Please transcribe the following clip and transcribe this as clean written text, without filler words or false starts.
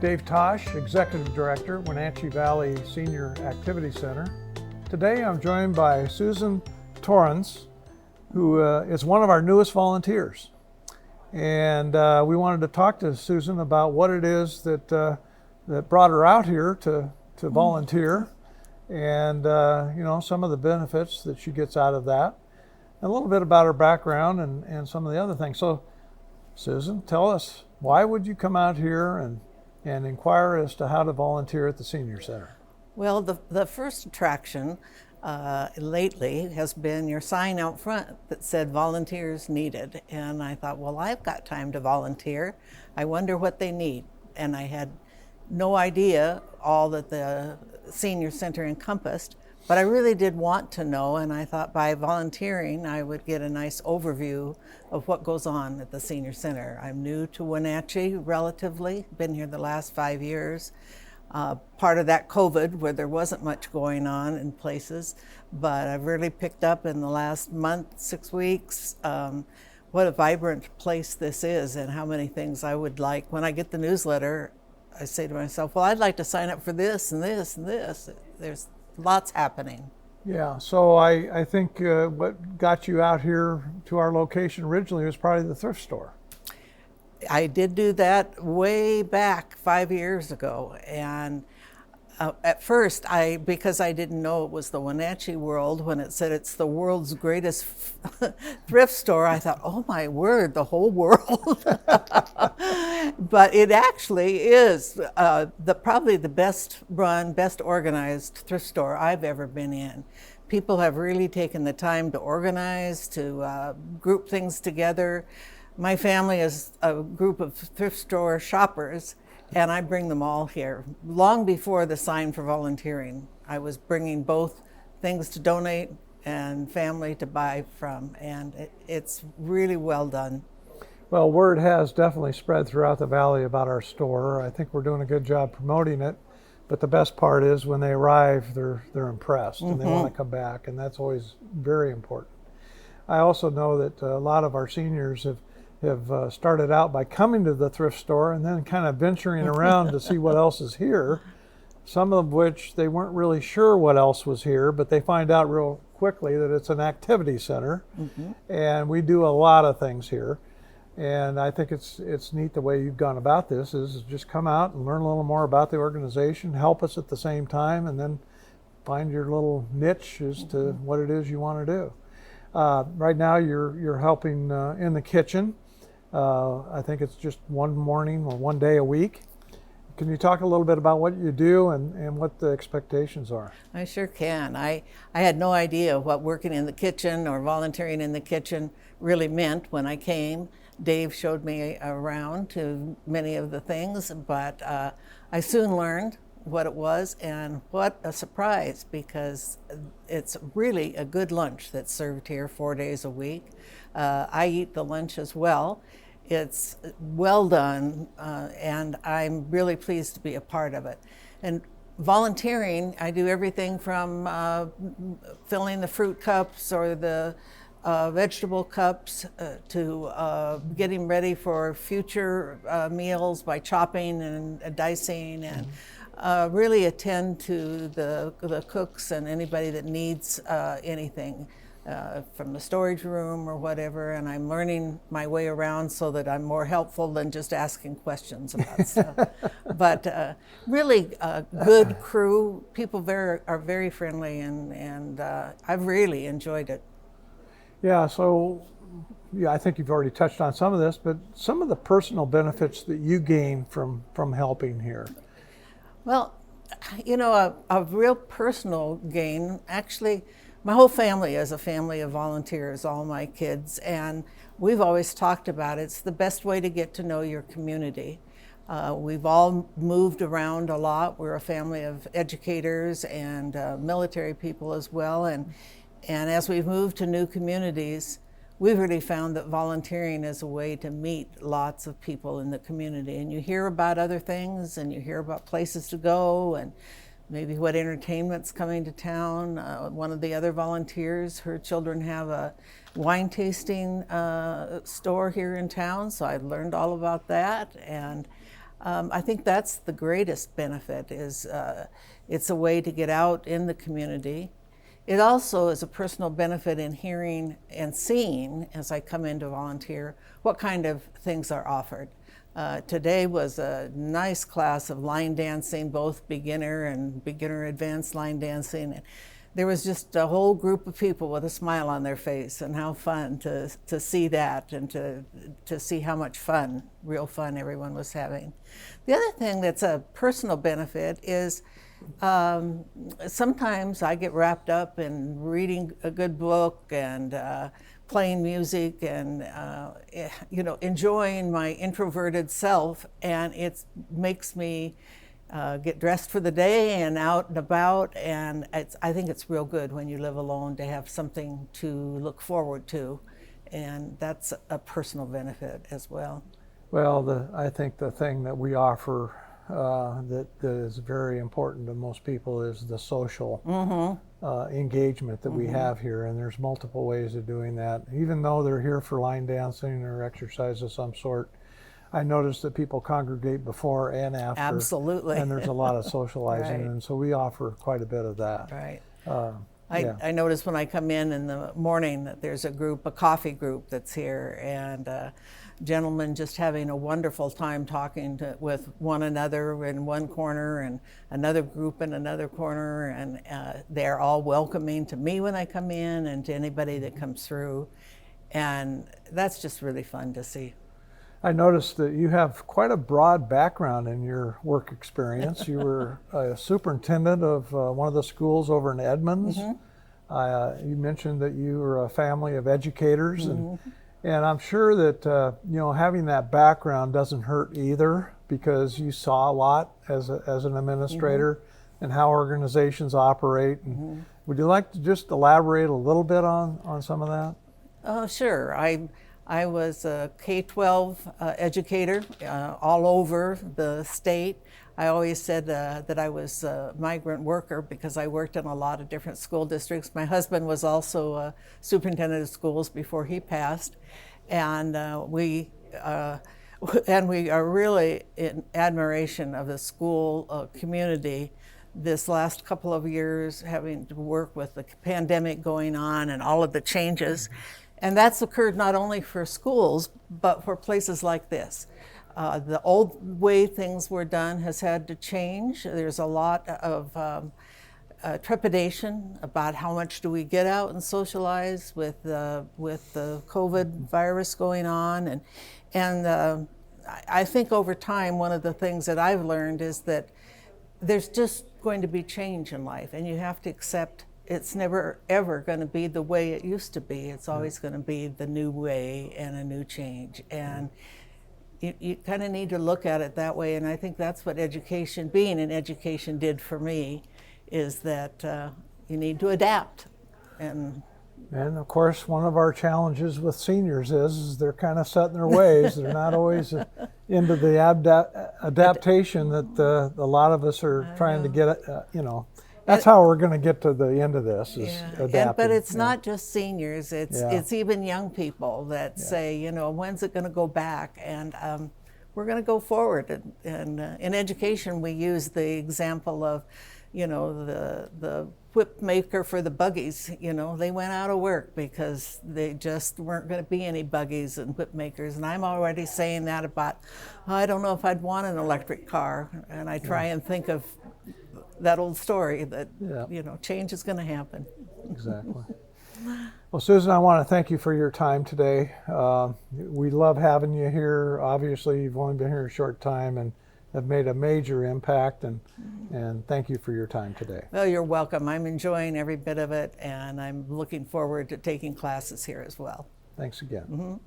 Dave Tosh, Executive Director, Wenatchee Valley Senior Activity Center. Today I'm joined by Susan Torrens, who is one of our newest volunteers. And we wanted to talk to Susan about what it is that brought her out here to volunteer, and some of the benefits that she gets out of that, and a little bit about her background and some of the other things. So Susan, tell us, why would you come out here and inquire as to how to volunteer at the Senior Center? Well, the first attraction lately has been your sign out front that said volunteers needed. And I thought, well, I've got time to volunteer. I wonder what they need. And I had no idea all that the Senior Center encompassed, but I really did want to know, and I thought by volunteering I would get a nice overview of what goes on at the Senior Center. I'm new to Wenatchee relatively, been here the last 5 years. Part of that COVID, where there wasn't much going on in places, but I've really picked up in the last month, 6 weeks, what a vibrant place this is and how many things I would like. When I get the newsletter, I say to myself, well, I'd like to sign up for this and this and this. There's lots happening. Yeah, so I think what got you out here to our location originally was probably the thrift store. I did do that way back 5 years ago, and at first, because I didn't know it was the Wenatchee World, when it said it's the world's greatest thrift store, I thought, oh my word, the whole world. But it actually is probably the best run, best organized thrift store I've ever been in. People have really taken the time to organize, to group things together. My family is a group of thrift store shoppers, and I bring them all here. Long before the sign for volunteering, I was bringing both things to donate and family to buy from, and it's really well done. Well, word has definitely spread throughout the valley about our store. I think we're doing a good job promoting it, but the best part is when they arrive, they're impressed and they want to come back, and that's always very important. I also know that a lot of our seniors have started out by coming to the thrift store and then kind of venturing around to see what else is here, some of which they weren't really sure what else was here, but they find out real quickly that it's an activity center, and we do a lot of things here. And I think it's neat the way you've gone about this is just come out and learn a little more about the organization, help us at the same time, and then find your little niche as to what it is you want to do. Right now you're helping in the kitchen. I think it's just one morning or one day a week. Can you talk a little bit about what you do and what the expectations are? I sure can. I had no idea what working in the kitchen or volunteering in the kitchen really meant when I came. Dave showed me around to many of the things, but I soon learned what it was, and what a surprise, because it's really a good lunch that's served here 4 days a week. I eat the lunch as well. It's well done, and I'm really pleased to be a part of it. And volunteering, I do everything from filling the fruit cups or the vegetable cups to getting ready for future meals by chopping and dicing, and really attend to the cooks and anybody that needs anything. From the storage room or whatever, and I'm learning my way around so that I'm more helpful than just asking questions about stuff. But really a good crew. People are very friendly, and I've really enjoyed it. Yeah, so I think you've already touched on some of this, but some of the personal benefits that you gain from helping here. Well, a real personal gain, actually. My whole family is a family of volunteers, all my kids, and we've always talked about it's the best way to get to know your community. We've all moved around a lot. We're a family of educators and military people as well, and as we've moved to new communities, we've really found that volunteering is a way to meet lots of people in the community, and you hear about other things, and you hear about places to go, and maybe what entertainment's coming to town. One of the other volunteers, her children have a wine tasting store here in town, so I learned all about that. And I think that's the greatest benefit, is it's a way to get out in the community. It also is a personal benefit in hearing and seeing, as I come in to volunteer, what kind of things are offered. Today was a nice class of line dancing, both beginner and beginner advanced line dancing. There was just a whole group of people with a smile on their face, and how fun to see that, and to see how much fun, real fun, everyone was having. The other thing that's a personal benefit is sometimes I get wrapped up in reading a good book and playing music and enjoying my introverted self, and it makes me get dressed for the day and out and about, and I think it's real good when you live alone to have something to look forward to, and that's a personal benefit as well. Well, I think the thing that we offer that is very important to most people is the social engagement that we have here, and there's multiple ways of doing that. Even though they're here for line dancing or exercise of some sort, I noticed that people congregate before and after. Absolutely. And there's a lot of socializing, Right. And so we offer quite a bit of that. Right. Yeah. I notice when I come in the morning that there's a coffee group that's here, and gentlemen just having a wonderful time talking with one another in one corner, and another group in another corner, and they're all welcoming to me when I come in and to anybody that comes through, and that's just really fun to see. I noticed that you have quite a broad background in your work experience. You were a superintendent of one of the schools over in Edmonds. You mentioned that you were a family of educators, and I'm sure that having that background doesn't hurt either, because you saw a lot as an administrator and how organizations operate. And would you like to just elaborate a little bit on some of that? Oh, sure. I was a K-12 educator all over the state. I always said that I was a migrant worker because I worked in a lot of different school districts. My husband was also a superintendent of schools before he passed, and we are really in admiration of the school community. This last couple of years, having to work with the pandemic going on and all of the changes. And that's occurred not only for schools, but for places like this. The old way things were done has had to change. There's a lot of trepidation about how much do we get out and socialize with the COVID virus going on. And I think over time, one of the things that I've learned is that there's just going to be change in life, and you have to accept it's never ever going to be the way it used to be. It's always going to be the new way and a new change, and you kind of need to look at it that way. And I think that's what being in education did for me, is that you need to adapt. And of course, one of our challenges with seniors is they're kind of set in their ways. They're not always into the adaptation that a lot of us are trying to get. That's how we're going to get to the end of this, is adapting. But it's not just seniors, it's even young people that say, when's it going to go back? And we're going to go forward. And in education, we use the example of, the whip maker for the buggies. They went out of work because they just weren't going to be any buggies and whip makers. And I'm already saying that about, I don't know if I'd want an electric car. And I try and think of that old story that change is going to happen. Exactly. Well, Susan, I want to thank you for your time today. We love having you here. Obviously, you've only been here a short time and have made a major impact, and thank you for your time today. Well, you're welcome. I'm enjoying every bit of it, and I'm looking forward to taking classes here as well. Thanks again.